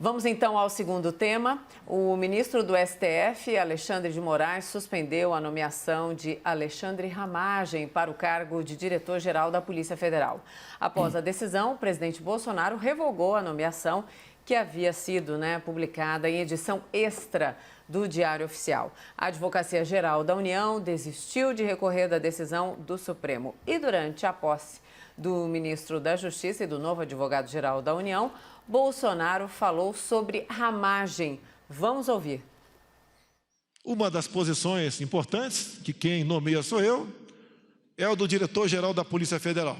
Vamos então ao segundo tema. O ministro do STF, Alexandre de Moraes, suspendeu a nomeação de Alexandre Ramagem para o cargo de diretor-geral da Polícia Federal. Após a decisão, o presidente Bolsonaro revogou a nomeação que havia sido publicada em edição extra do Diário Oficial. A Advocacia Geral da União desistiu de recorrer da decisão do Supremo. E durante a posse do ministro da Justiça e do novo advogado-geral da União, Bolsonaro falou sobre Ramagem. Vamos ouvir. Uma das posições importantes, que quem nomeia sou eu, é o do diretor-geral da Polícia Federal.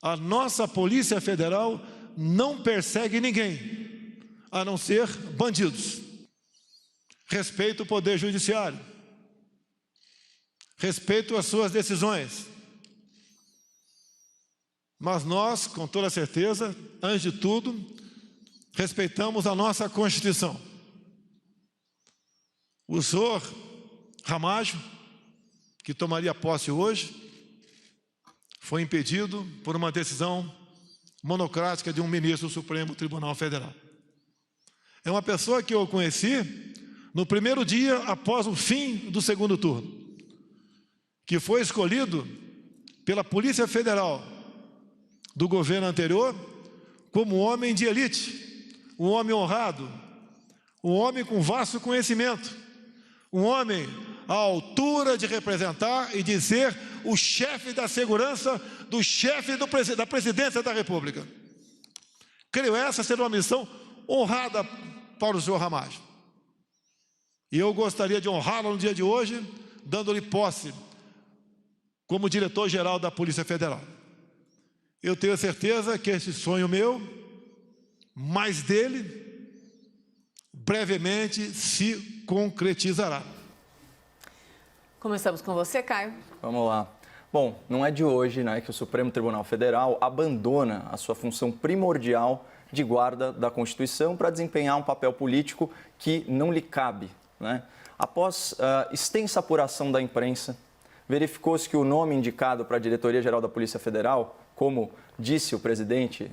A nossa Polícia Federal não persegue ninguém, a não ser bandidos. Respeito o Poder Judiciário. Respeito as suas decisões. Mas nós, com toda certeza, antes de tudo, respeitamos a nossa Constituição. O senhor Ramagem, que tomaria posse hoje, foi impedido por uma decisão monocrática de um ministro do Supremo Tribunal Federal. É uma pessoa que eu conheci no primeiro dia após o fim do segundo turno, que foi escolhido pela Polícia Federal do governo anterior como um homem de elite, um homem honrado, um homem com vasto conhecimento, um homem à altura de representar e de ser o chefe da segurança do chefe da presidência da República. Creio essa ser uma missão honrada para o senhor Ramagem. E eu gostaria de honrá-lo no dia de hoje, dando-lhe posse como diretor-geral da Polícia Federal. Eu tenho certeza que esse sonho meu, mais dele, brevemente se concretizará. Começamos com você, Caio. Vamos lá. Bom, não é de hoje, que o Supremo Tribunal Federal abandona a sua função primordial de guarda da Constituição para desempenhar um papel político que não lhe cabe. Após extensa apuração da imprensa, verificou-se que o nome indicado para a Diretoria-Geral da Polícia Federal, como disse o presidente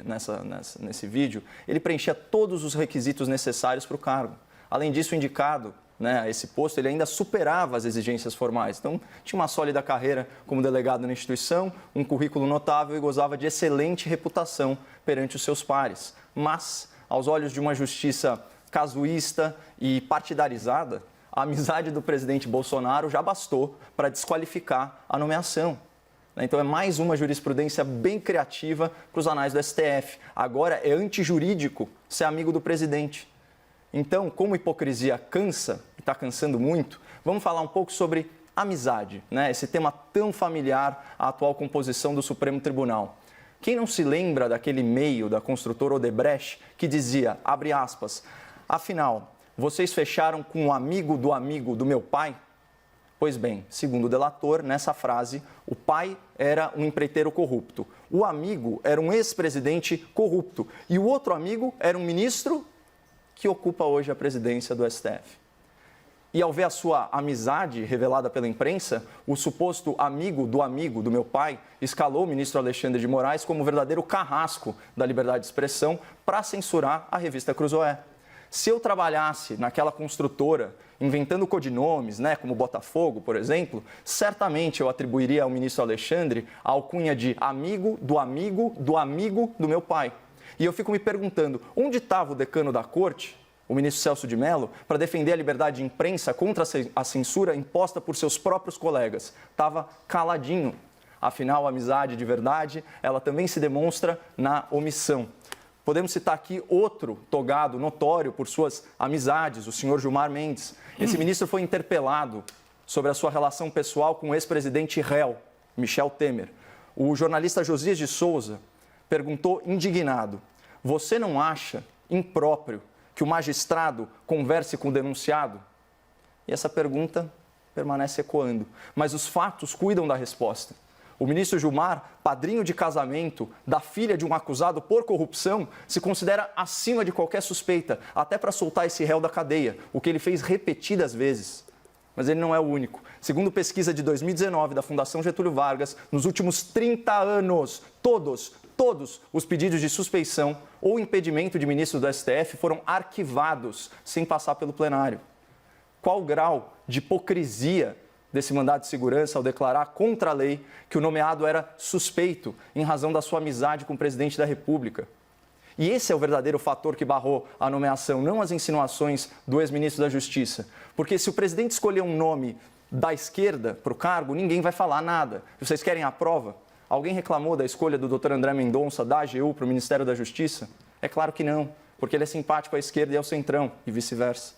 nesse vídeo, ele preenchia todos os requisitos necessários para o cargo. Além disso, o indicado a esse posto, ele ainda superava as exigências formais. Então, tinha uma sólida carreira como delegado na instituição, um currículo notável e gozava de excelente reputação perante os seus pares. Mas, aos olhos de uma justiça casuísta e partidarizada, a amizade do presidente Bolsonaro já bastou para desqualificar a nomeação. Então, é mais uma jurisprudência bem criativa para os anais do STF. Agora é antijurídico ser amigo do presidente. Então, como hipocrisia cansa, e está cansando muito, vamos falar um pouco sobre amizade, esse tema tão familiar à atual composição do Supremo Tribunal. Quem não se lembra daquele e-mail da construtora Odebrecht que dizia, abre aspas, afinal, vocês fecharam com um amigo do meu pai? Pois bem, segundo o delator, nessa frase, o pai era um empreiteiro corrupto, o amigo era um ex-presidente corrupto e o outro amigo era um ministro que ocupa hoje a presidência do STF. E ao ver a sua amizade revelada pela imprensa, o suposto amigo do meu pai escalou o ministro Alexandre de Moraes como verdadeiro carrasco da liberdade de expressão para censurar a revista Cruzoé. Se eu trabalhasse naquela construtora, inventando codinomes, como Botafogo, por exemplo, certamente eu atribuiria ao ministro Alexandre a alcunha de amigo do meu pai. E eu fico me perguntando, onde estava o decano da corte, o ministro Celso de Mello, para defender a liberdade de imprensa contra a censura imposta por seus próprios colegas? Estava caladinho. Afinal, a amizade de verdade, ela também se demonstra na omissão. Podemos citar aqui outro togado notório por suas amizades, o senhor Gilmar Mendes. Esse ministro foi interpelado sobre a sua relação pessoal com o ex-presidente réu, Michel Temer. O jornalista Josias de Souza perguntou indignado, você não acha impróprio que o magistrado converse com o denunciado? E essa pergunta permanece ecoando, mas os fatos cuidam da resposta. O ministro Gilmar, padrinho de casamento da filha de um acusado por corrupção, se considera acima de qualquer suspeita, até para soltar esse réu da cadeia, o que ele fez repetidas vezes. Mas ele não é o único. Segundo pesquisa de 2019 da Fundação Getúlio Vargas, nos últimos 30 anos, todos os pedidos de suspeição ou impedimento de ministros do STF foram arquivados sem passar pelo plenário. Qual o grau de hipocrisia desse mandado de segurança ao declarar contra a lei que o nomeado era suspeito em razão da sua amizade com o presidente da República? E esse é o verdadeiro fator que barrou a nomeação, não as insinuações do ex-ministro da Justiça. Porque se o presidente escolher um nome da esquerda para o cargo, ninguém vai falar nada. Vocês querem a prova? Alguém reclamou da escolha do Dr. André Mendonça, da AGU, para o Ministério da Justiça? É claro que não, porque ele é simpático à esquerda e ao centrão, e vice-versa.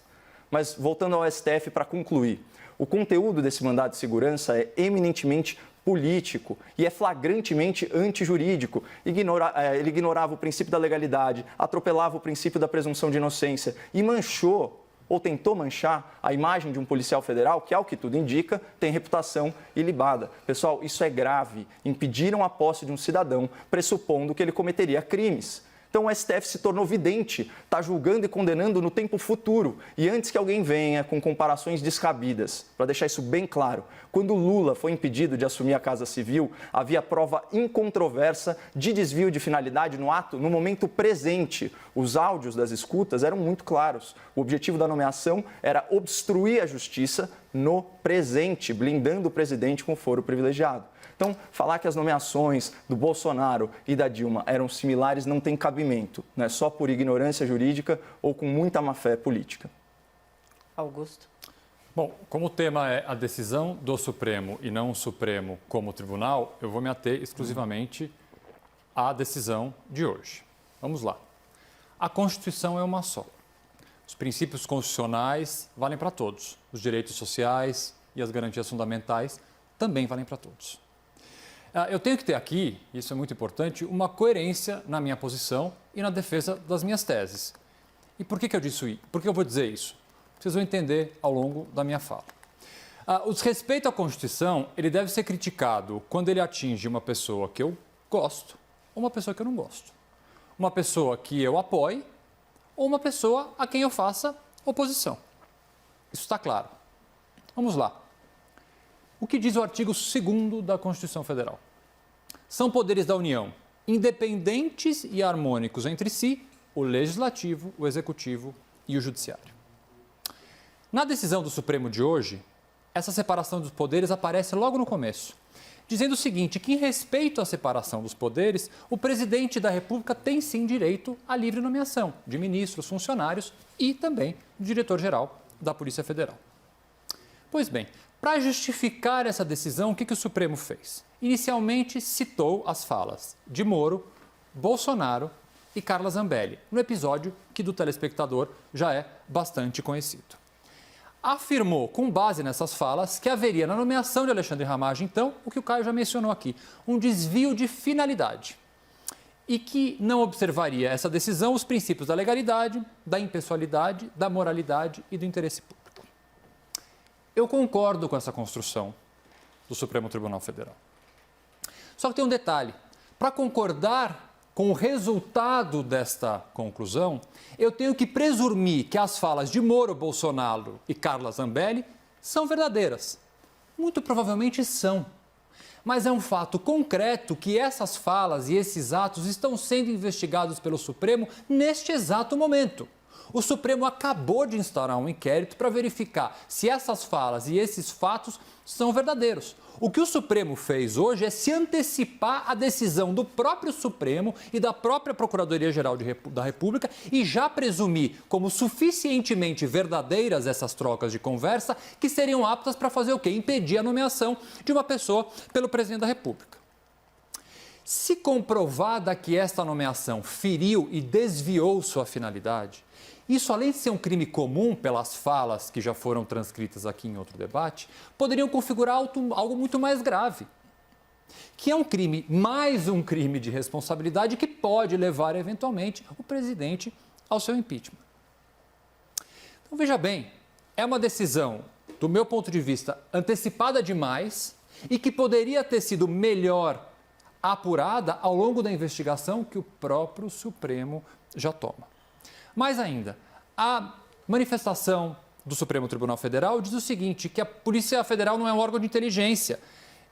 Mas, voltando ao STF para concluir, o conteúdo desse mandado de segurança é eminentemente político e é flagrantemente antijurídico. Ele ignorava o princípio da legalidade, atropelava o princípio da presunção de inocência e manchou, ou tentou manchar, a imagem de um policial federal que, ao que tudo indica, tem reputação ilibada. Pessoal, isso é grave. Impediram a posse de um cidadão, pressupondo que ele cometeria crimes. Então, o STF se tornou vidente, está julgando e condenando no tempo futuro. E antes que alguém venha com comparações descabidas, para deixar isso bem claro, quando Lula foi impedido de assumir a Casa Civil, havia prova incontroversa de desvio de finalidade no ato, no momento presente. Os áudios das escutas eram muito claros. O objetivo da nomeação era obstruir a justiça no presente, blindando o presidente com foro privilegiado. Então, falar que as nomeações do Bolsonaro e da Dilma eram similares não tem cabimento, né? Só por ignorância jurídica ou com muita má-fé política. Augusto. Bom, como o tema é a decisão do Supremo e não o Supremo como tribunal, eu vou me ater exclusivamente à decisão de hoje. Vamos lá. A Constituição é uma só. Os princípios constitucionais valem para todos. Os direitos sociais e as garantias fundamentais também valem para todos. Eu tenho que ter aqui, isso é muito importante, uma coerência na minha posição e na defesa das minhas teses. E por que eu disse isso? Por que eu vou dizer isso? Vocês vão entender ao longo da minha fala. O desrespeito à Constituição, ele deve ser criticado quando ele atinge uma pessoa que eu gosto ou uma pessoa que eu não gosto. Uma pessoa que eu apoie ou uma pessoa a quem eu faça oposição. Isso está claro. Vamos lá. O que diz o artigo 2º da Constituição Federal? São poderes da União, independentes e harmônicos entre si, o Legislativo, o Executivo e o Judiciário. Na decisão do Supremo de hoje, essa separação dos poderes aparece logo no começo, dizendo o seguinte, que em respeito à separação dos poderes, o presidente da República tem sim direito à livre nomeação de ministros, funcionários e também do diretor-geral da Polícia Federal. Pois bem, para justificar essa decisão, o que o Supremo fez? Inicialmente citou as falas de Moro, Bolsonaro e Carla Zambelli, no episódio que do telespectador já é bastante conhecido. Afirmou, com base nessas falas, que haveria na nomeação de Alexandre Ramagem, então, o que o Caio já mencionou aqui, um desvio de finalidade. E que não observaria essa decisão os princípios da legalidade, da impessoalidade, da moralidade e do interesse público. Eu concordo com essa construção do Supremo Tribunal Federal. Só que tem um detalhe. Para concordar com o resultado desta conclusão, eu tenho que presumir que as falas de Moro, Bolsonaro e Carla Zambelli são verdadeiras. Muito provavelmente são. Mas é um fato concreto que essas falas e esses atos estão sendo investigados pelo Supremo neste exato momento. O Supremo acabou de instaurar um inquérito para verificar se essas falas e esses fatos são verdadeiros. O que o Supremo fez hoje é se antecipar à decisão do próprio Supremo e da própria Procuradoria-Geral da República e já presumir como suficientemente verdadeiras essas trocas de conversa que seriam aptas para fazer o quê? Impedir a nomeação de uma pessoa pelo presidente da República. Se comprovada que esta nomeação feriu e desviou sua finalidade, isso, além de ser um crime comum pelas falas que já foram transcritas aqui em outro debate, poderiam configurar algo muito mais grave, que é um crime, mais um crime de responsabilidade que pode levar, eventualmente, o presidente ao seu impeachment. Então, veja bem, é uma decisão, do meu ponto de vista, antecipada demais e que poderia ter sido melhor apurada ao longo da investigação que o próprio Supremo já toma. Mais ainda, a manifestação do Supremo Tribunal Federal diz o seguinte, que a Polícia Federal não é um órgão de inteligência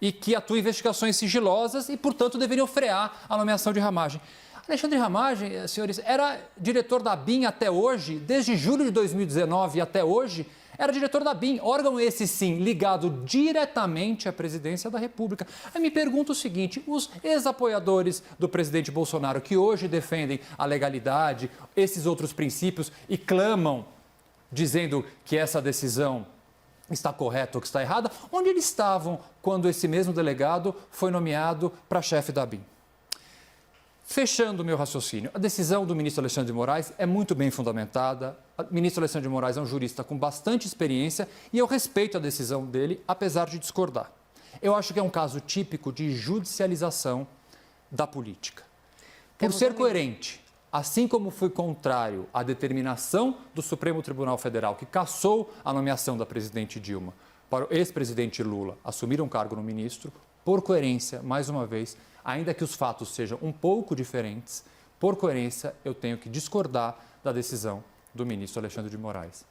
e que atua em investigações sigilosas e, portanto, deveriam frear a nomeação de Ramagem. Alexandre Ramagem, senhores, era diretor da ABIN até hoje, desde julho de 2019 até hoje, era diretor da ABIN, órgão esse sim, ligado diretamente à presidência da República. Aí me pergunto o seguinte, os ex-apoiadores do presidente Bolsonaro, que hoje defendem a legalidade, esses outros princípios e clamam, dizendo que essa decisão está correta ou que está errada, onde eles estavam quando esse mesmo delegado foi nomeado para chefe da ABIN? Fechando o meu raciocínio, a decisão do ministro Alexandre de Moraes é muito bem fundamentada. O ministro Alexandre de Moraes é um jurista com bastante experiência e eu respeito a decisão dele, apesar de discordar. Eu acho que é um caso típico de judicialização da política. Por ser coerente, assim como foi contrário à determinação do Supremo Tribunal Federal, que cassou a nomeação da presidente Dilma para o ex-presidente Lula assumir um cargo no ministro, por coerência, mais uma vez, ainda que os fatos sejam um pouco diferentes, por coerência, eu tenho que discordar da decisão do ministro Alexandre de Moraes,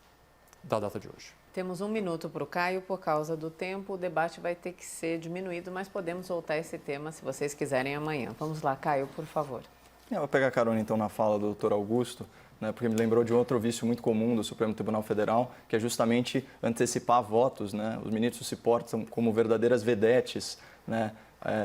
da data de hoje. Temos 1 minuto para o Caio, por causa do tempo, o debate vai ter que ser diminuído, mas podemos voltar a esse tema se vocês quiserem amanhã. Vamos lá, Caio, por favor. Eu vou pegar carona então na fala do doutor Augusto, né, porque me lembrou de um outro vício muito comum do Supremo Tribunal Federal, que é justamente antecipar votos, né? Os ministros se portam como verdadeiras vedetes, né?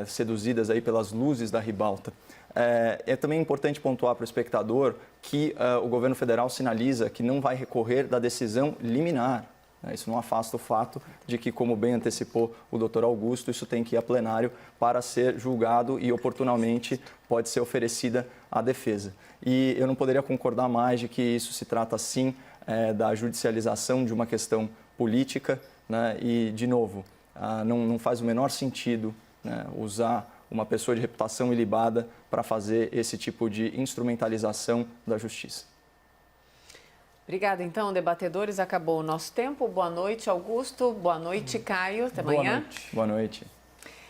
Seduzidas aí pelas luzes da ribalta. É também importante pontuar para o espectador que o governo federal sinaliza que não vai recorrer da decisão liminar. Isso não afasta o fato de que, como bem antecipou o doutor Augusto, isso tem que ir a plenário para ser julgado e oportunamente pode ser oferecida à defesa. E eu não poderia concordar mais de que isso se trata, sim, da judicialização de uma questão política, né? E, de novo, não faz o menor sentido, né, usar uma pessoa de reputação ilibada para fazer esse tipo de instrumentalização da justiça. Obrigada, então, debatedores. Acabou o nosso tempo. Boa noite, Augusto. Boa noite, Caio. Até amanhã. Boa noite.